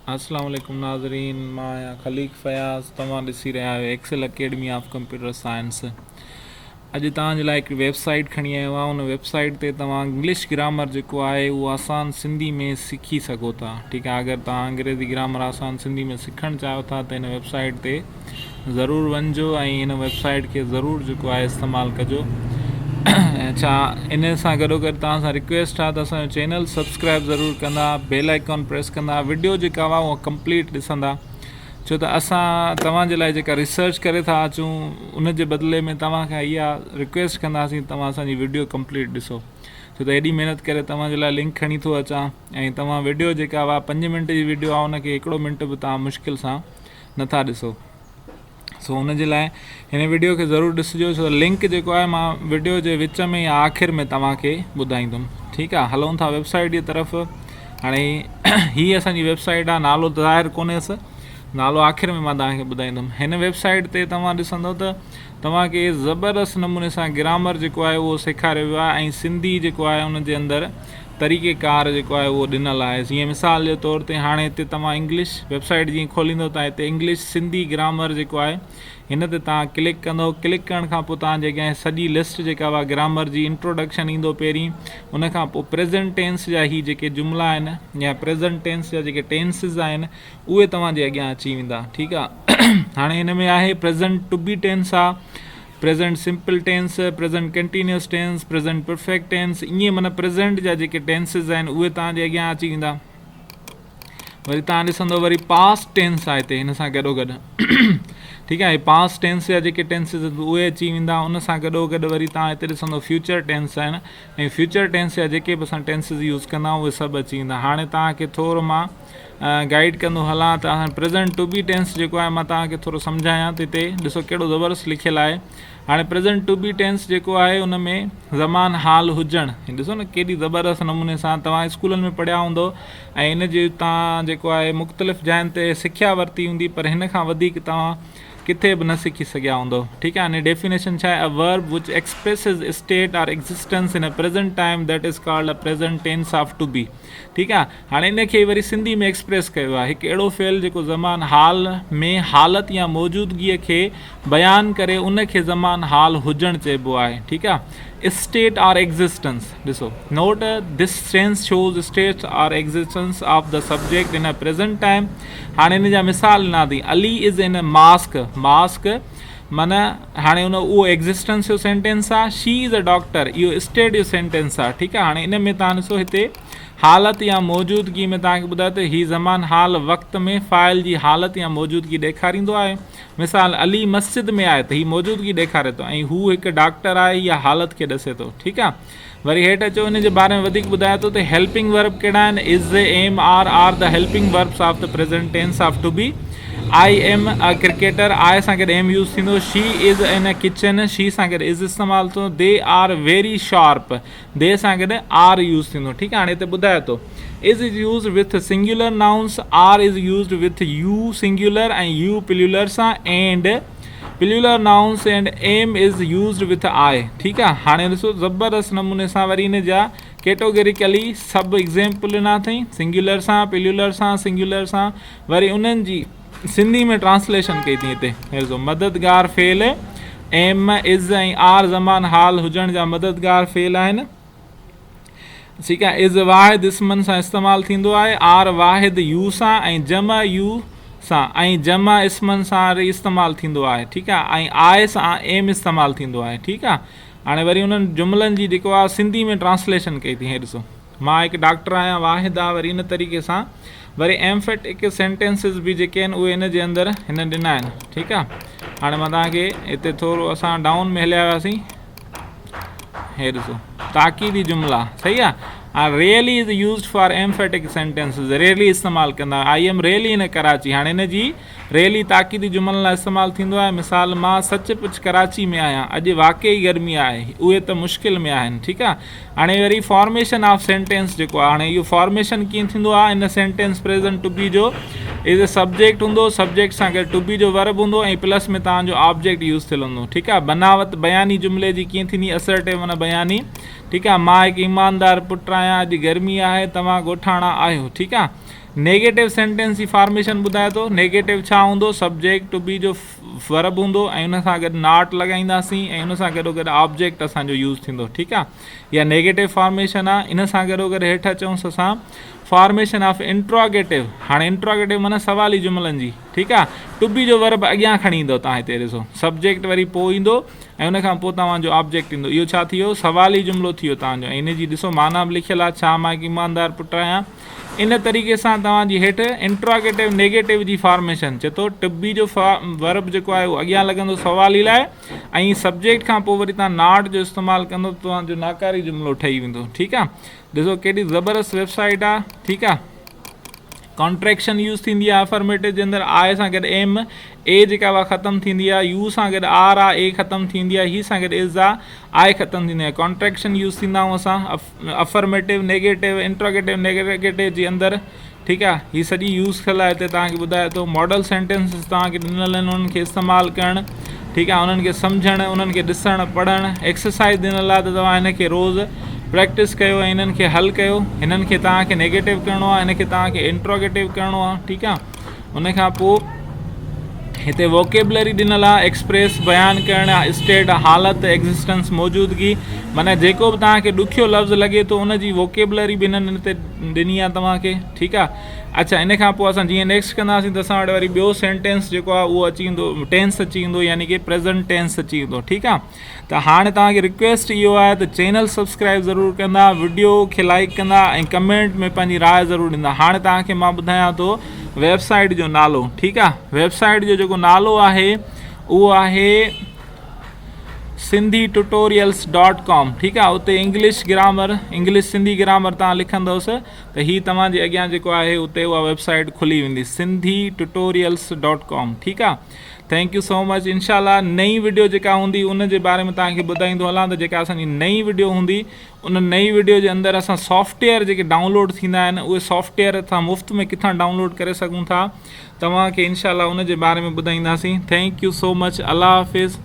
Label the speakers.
Speaker 1: अस्सलाम वालेकुम नाज़रीन, मां आहियां खलीक फयाज़। तव्हां ॾिसी रहिया आहियो Excel Academy of Computer Science. अॼु तव्हांजे लाइ हिकु वेबसाइट खणी आयो आहे। उन वेबसाइट ते तव्हां इंग्लिश ग्रामर जेको आहे उहो आसान सिंधी में सिखी सघो था। ठीकु आहे, अगरि तव्हां अंग्रेज़ी ग्रामर आसान सिंधी में सिखणु चाहियो था त हिन वेबसाइट ते ज़रूरु वञिजो ऐं हिन वेबसाइट खे ज़रूरु जेको आहे इस्तेमालु कजो। अच्छा, इन सां गॾोगॾु तव्हां सां रिक्वेस्ट आहे त असांजो चैनल सब्सक्राइब ज़रूरु कंदा, बेल आइकॉन प्रेस कंदा, वीडियो जेका हुआ उहा कंप्लीट ॾिसंदा। छो त असां तव्हांजे लाइ जेका रिसर्च करे था अचूं उन जे बदिले में तव्हांखे इहा रिक्वेस्ट कंदासीं तव्हां असांजी वीडियो कंप्लीट ॾिसो। छो त एॾी महिनत करे तव्हांजे लाइ लिंक खणी थो अचां ऐं तव्हां वीडियो जेका हुआ 5 मिंट जी वीडियो आहे उनखे हिकिड़ो मिंट बि तव्हां मुश्किल सां नथा ॾिसो। सो हुनजे लाइ हिन वीडियो खे ज़रूरु ॾिसिजो। छो लिंक जेको आहे मां वीडियो जे विच में या आख़िर में तव्हांखे ॿुधाईंदुमि। ठीकु आहे, हलूं था वेबसाइट जी तरफ़। हाणे हीअ असांजी वेबसाइट आहे, नालो ज़ाहिर कोन्हेसि, नालो आख़िर में मां तव्हांखे ॿुधाईंदुमि। हिन वेबसाइट ते तव्हां ॾिसंदव त तव्हांखे ज़बरदस्त नमूने सां ग्रामर जेको आहे उहो सेखारियो वियो आहे ऐं सिंधी जेको आहे उनजे अंदरि तरीक़ेकार जेको आहे उहो ॾिनल आहे। जीअं मिसाल जे तौर ते हाणे हिते तव्हां इंग्लिश वेबसाइट जीअं खोलींदव त हिते इंग्लिश सिंधी ग्रामर जेको आहे हिन ते तव्हां क्लिक कंदव। क्लिक करण खां पोइ तव्हांजे अॻियां सॼी लिस्ट जेका हुआ ग्रामर जी इंट्रोडक्शन ईंदो पहिरीं। उनखां पोइ प्रेज़ेंट टेंस जा ही जेके जुमिला आहिनि या प्रेज़ेंट टेंस जा जेके टेंसिस आहिनि उहे तव्हांजे अॻियां अची वेंदा। ठीकु आहे, हाणे हिन में आहे प्रेज़ेंट टू बी टेंस आहे, present simple tense, present continuous tense, present perfect tense. ईअं माना प्रेज़ेंट जा जेके टेंसिस आहिनि उहे तव्हांजे अॻियां अची वेंदा। वरी तव्हां ॾिसंदव वरी पास्ट टेंस आहे हिते हिन सां गॾोगॾु। ठीकु आहे, पास्ट टेंस जा जेके टेंसिस उहे अची वेंदा। उन सां गॾोगॾु वरी तव्हां हिते ॾिसंदव फ्यूचर टेंस आहिनि ऐं फ्यूचर टेंस जा जेके बि असां टेंसिस यूज़ कंदा आहियूं उहे सभु अची वेंदा। हाणे तव्हांखे थोरो मां गाइड कंदो हलां त प्रेज़ेंट टू बी टेंस जेको आहे मां तव्हांखे थोरो सम्झायां त हिते ॾिसो कहिड़ो ज़बरदस्त लिखियलु आहे। हाणे प्रेज़ेंट टू बी टेंस जेको आहे उन में ज़मान हाल हुजणु, ॾिसो न केॾी ज़बरदस्त नमूने सां तव्हां स्कूलनि में पढ़िया हूंदो ऐं इन जी तव्हां जेको आहे मुख़्तलिफ़ जायुनि ते सिखिया वरिती हूंदी, पर हिन खां वधीक तव्हां किथे बि न सिखी सघिया हूंदो। ठीकु आहे, अने डेफिनेशन छा आहे, a verb which expresses state or existence in a present time that is called a present tense of to be. ठीकु आहे, हाणे इन खे वरी सिंधी में एक्सप्रेस कयो आहे। हिकु अहिड़ो फ़ेल जेको ज़मान हाल में हालत या मौजूदगीअ खे बयानु करे उन खे ज़मान हाल हुजणु चइबो आहे। ठीकु आहे, स्टेट आर एक्ज़िस्टेंस, ॾिसो note this sense shows state or existence of the subject in a present time. हाणे इन जा मिसाल ॾिना थी, Ali is in a mask, mask माना हाणे उहो एक्ज़िस्टेंस जो सेंटेंस आहे। शी इज़ अ डॉक्टर, इहो स्टेट जो सेंटेंस आहे। ठीकु आहे, हाणे इन में तव्हां ॾिसो हिते हालत या मौजूदगी में तव्हांखे ॿुधायो त हीउ ज़मान हाल वक़्त में फ़ाइल जी हालत या मौजूदगी ॾेखारींदो आहे। मिसाल अली मस्जिद में आहे त हीउ मौजूदगी ॾेखारे थो ऐं हू हिकु डॉक्टर आहे इहा हालत खे ॾसे थो। ठीकु आहे, वरी हेठि अचो हिन जे बारे में वधीक ॿुधाए थो त हेल्पिंग वर्ब कहिड़ा आहिनि। Is, am, are the helping verbs of the present tense of to be. I am a cricketer, I सां गॾु एम यूज़ थींदो। She is in a kitchen, she सां गॾु इज़ इस्तेमालु थींदो। They are very sharp, they सां गॾु R use थींदो। ठीकु आहे, हाणे हिते ॿुधाए थो is is use with singular nouns, are is used with you singular ऐं यू प्लूरल सां, and plural nouns and am is used with I. ठीकु आहे, हाणे ॾिसो ज़बरदस्त नमूने सां वरी इन जा कैटेगोरिकली सभु एग्ज़ाम्पल ॾिना अथई, सिंगुलर सां, प्लूरल सां, सिंगुलर सां। वरी उन्हनि जी सिंधी में ट्रांसलेशन कई अथई हिते। ॾिसो मददगार फ़ेल, एम, इज़ ऐं आर ज़मान हाल हुजण जा मददगार फ़ेल आहिनि। ठीकु आहे, इज़ वाहिद इस्मनि सां इस्तेमालु थींदो आहे, आर वाहिद यू सां ऐं जमा यू सां ऐं जमा इस्मनि सां इस्तेमालु थींदो आहे। ठीकु आहे, ऐं आय सां एम इस्तेमालु थींदो आहे। ठीकु आहे, हाणे वरी उन्हनि जुमिलनि जी जेको आहे सिंधी में ट्रांसलेशन कई अथई। हे ॾिसो, मां हिकु डॉक्टर आहियां, वाहिद आहे। वरी इन तरीक़े सां वरी एम्फेटिक सेंटेंसिस बि जेके आहिनि उहे इन जे अंदरि हिन ॾिना आहिनि। ठीकु आहे, हाणे मां तव्हांखे हिते थोरो असां डाउन में हलिया वियासीं। हे ॾिसो ताक़ीदी जुमिला, सही आहे। Really is used for emphatic sentences, really इस्तेमालु कंदा। I am really in Karachi, हाणे हिन जी रियली ताक़ीदी जुमिलनि लाइ इस्तेमालु थींदो आहे। मिसाल, मां सचुपचु कराची में आहियां, अॼु वाक़ई गर्मी आहे, उहे त मुश्किल में आहिनि। ठीकु आहे, हाणे वरी फॉर्मेशन ऑफ सेंटेंस जेको आहे, हाणे इहो फॉर्मेशन कीअं थींदो आहे इन सेंटेंस प्रेज़ेंट टू बी जो। इज़ सब्जेक्ट हूंदो, सब्जेक्ट सां गॾु टू बी जो वर्ब हूंदो ऐं प्लस में तव्हांजो ऑब्जेक्ट यूज़ थियल हूंदो। ठीकु आहे, बनावत बयानी जुमिले जी कीअं थींदी, असर्टिव माना बयानी। ठीकु आहे, मां हिकु ईमानदार पुटु आहियां, अॼु गर्मी आहे, तव्हां ॻोठाणा आहियो। ठीकु आहे, नेगेटिव सेंटेंस जी फॉर्मेशन ॿुधाए थो। नेगेटिव छा हूंदो, सब्जेक्ट टू बी जो वर्ब हूंदो ऐं उन सां गॾु नॉट लॻाईंदासीं ऐं उन सां गॾो गॾु ऑब्जेक्ट असांजो यूज़ थींदो। ठीकु आहे, इहा नेगेटिव फॉर्मेशन आहे। इन सां गॾो गॾु हेठि अचूंसि असां फॉर्मेशन ऑफ इंट्रोगेटिव। हाणे इंट्रोगेटिव माना सवाली जुमलनि जी। ठीकु आहे, टू बी जो वर्ब अॻियां खणी ईंदो, तव्हां हिते ॾिसो सब्जेक्ट वरी पोइ ईंदो ऐं उन खां पोइ तव्हांजो ऑब्जेक्ट ईंदो। इहो छा थी वियो, सवाली जुमिलो थी वियो तव्हांजो। ऐं इन जी ॾिसो माना बि लिखियलु आहे, छा मां हिकु ईमानदार पुटु आहियां। इन तरीक़े सां तव्हांजी हेठि इंट्रोगेटिव नेगेटिव जी फॉर्मेशन चए थो टू बी जो वर्ब जेको आहे उहो अॻियां लॻंदो सवाली लाइ ऐं सब्जेक्ट खां पोइ वरी तव्हां नॉट जो इस्तेमालु कंदो त तव्हांजो नाकारी जुमिलो ठही वेंदो। ठीकु आहे, ॾिसो केॾी ज़बरदस्त वेबसाइट आहे। ठीकु आहे, कॉन्ट्रेक्शन यूज़ थींदी आहे अफर्मेटिव जे अंदरि, आए सां गॾु एम, ए जेका उहा ख़तमु थींदी आहे, यू सां गॾु आर आहे, ए ख़तमु थींदी आहे, ही सां गॾु इज़ आहे, आए ख़तमु थींदी आहे। कॉन्ट्रेक्शन यूज़ थींदा आहियूं असां अफर्मेटिव नेगेटिव इंट्रोगेटिव नेगेटिव जे अंदरि। ठीकु आहे, ही सॼी यूज़ थियल आहे हिते तव्हांखे ॿुधाए थो। मॉडल सेंटेंसिस तव्हांखे ॾिनल आहिनि, उन्हनि खे इस्तेमालु करणु। ठीकु आहे, उन्हनि खे सम्झणु, उन्हनि खे ॾिसणु पढ़णु। एक्सरसाइज़ ॾिनल आहे त तव्हां हिन खे रोज़ु प्रैक्टिस कयो ऐं इन्हनि खे हल कयो। हिननि खे तव्हांखे नेगेटिव करिणो आहे, हिन खे तव्हांखे इंट्रोगेटिव करिणो आहे। ठीकु आहे, उन खां पोइ हिते वोकेबलरी ॾिनल आहे, एक्सप्रेस बयानु करणु, स्टेट हालति एग्ज़िस्टेंस मौजूदगी, माना जेको बि तव्हांखे ॾुखियो लफ़्ज़ लॻे थो उन जी वोकेबलरी बि हिननि हिते ॾिनी आहे तव्हांखे। ठीकु आहे, अच्छा इन खां पोइ असां जीअं नेक्स्ट कंदासीं त असां वटि वरी ॿियो सेंटेंस जेको आहे उहो अची वेंदो, टेंस अची वेंदो, यानी कि प्रेज़ेंट टेंस अची वेंदो। ठीकु आहे, त हाणे तव्हांखे रिक्वेस्ट इहो आहे त चैनल सब्सक्राइब ज़रूरु कंदा, वीडियो खे लाइक कंदा ऐं कमेंट में पंहिंजी राय ज़रूरु ॾींदा। हाणे तव्हांखे मां ॿुधायां थो वेबसाइट जो नालो। ठीकु आहे, वेबसाइट जो जेको नालो आहे उहो आहे sindhi-tutorials.com। ठीकु आहे, उते English grammar, English Sindhi grammar तव्हां लिखंदोसि त हीअ तव्हांजे अॻियां जेको आहे उते उहा वेबसाइट खुली वेंदी, sindhi-tutorials.com। ठीकु आहे, थैंक यू सो मच। इनशाला नई वीडियो जेका हूंदी उन जे बारे में तव्हांखे ॿुधाईंदो हलां त जेका असांजी नई वीडियो हूंदी उन नई वीडियो जे अंदरि असां सॉफ्टवेयर जेके डाउनलोड थींदा आहिनि उहे सॉफ्टवेयर असां मुफ़्त में किथां डाउनलोड करे सघूं था, तव्हांखे इनशाला उन जे बारे में ॿुधाईंदासीं। थैंक यू सो मच, अल्लाह हाफ़िज़।